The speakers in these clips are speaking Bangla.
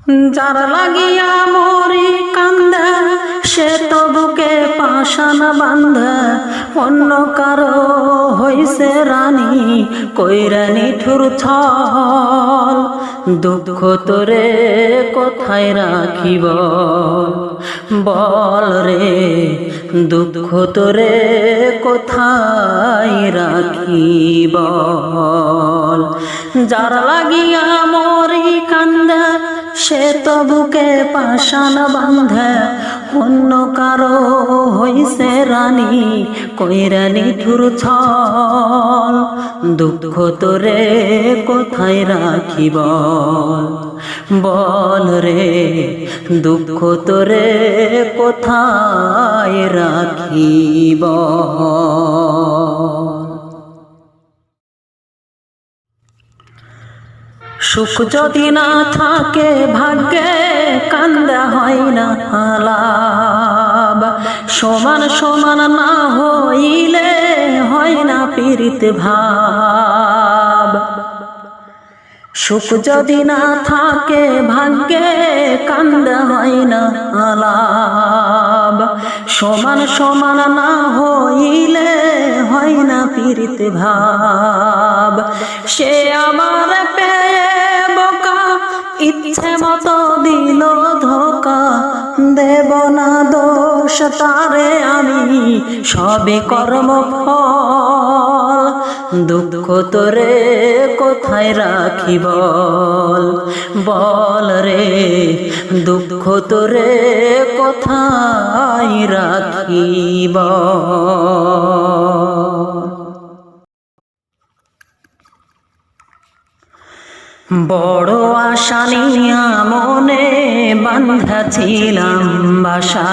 যার লাগিয়া মরি কান্দে সে তো বুকে পাশান বান্ধে, অন্য কারো হইছে রানী কইরা নিঠুর ছল। দুঃখ তোরে কোথায় রাখিব বল রে, দুঃখ তোরে কোথায় রাখিব। যার লাগিয়া মরি কান্দে সে তো বুকে পাশান বান্ধে, অন্য কারো হইছে রানী কইরা নিঠুর ছল। দুঃখ তোরে কোথায় রাখিব বল রে, দুঃখ তোরে কোথায় রাখিব। সুখ যদি না থাকে ভাগ্যে কান্দা হয় না লাভ, সমান সমান না হইলে হয় না পীড়িত ভাব। সুখ যদি না থাকে ভাগ্যে কান্দা হয় না লাভ, সমান সমান না হইলে হয় না পীড়িত ভাব। সে আমার পেয়ে বোকা ইচ্ছে মতো দিল ধোকা, দেব না দোষ তারে আমি সবে কর্ম ফল। দুঃখ তোরে কোথায় রাখি বল, বল রে, দুঃখ তোরে কোথায় রাখি বল। বড় আশা নিয়া মনে বান্ধা ছিলাম বাসা,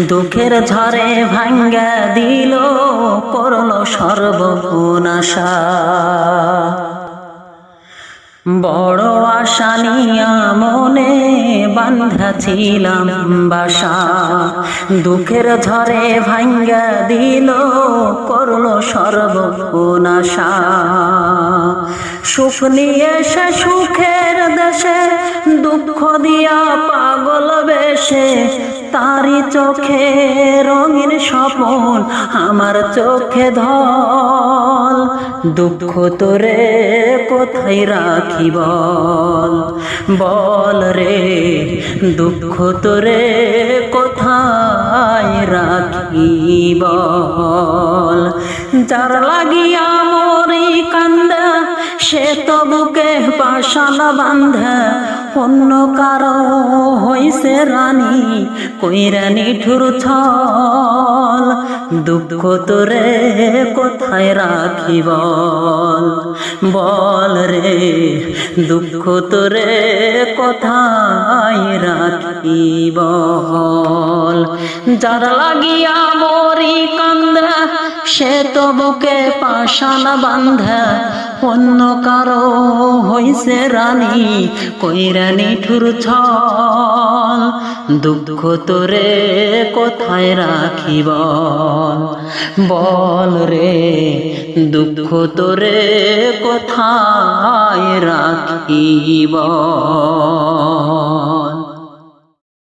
দুঃখের ঝড়ে ভাঙ্গা দিল করলো সর্বনাশা। বড় আশা নিয়া মনে বান্ধা ছিলাম বাসা, দুঃখের ঝড়ে ভাঙ্গা দিল করলো সর্বনাশা। সুখ নিয়ে সে সুখের দেশে দুঃখ দিয়া পাগল বেশে, তারি চোখে রঙিন স্বপন আমার চোখে ধল। দুঃখ তোরে কোথায় রাখি বল, বল রে, দুঃখ তোরে কোথায় রাখি বল। যার লাগিয়া মরি কান্দে সে তো বুকে পাশান বান্ধে, অন্য কারো হইছে রানী কইরা নিঠুর ছল। দুঃখ তোরে কোথায় রাখি বল, বল রে, দুঃখ তোরে কোথায় রাখি বল। যার লাগিয়া মরি কান্দে সে তো বুকে পাশান বান্ধে, অন্য কারো হইছে রানী কইরা নিঠুর ছল। দুঃখ তোরে কোথায় রাখি বল, বল রে, দুঃখ তোরে কোথায় রাখি বল।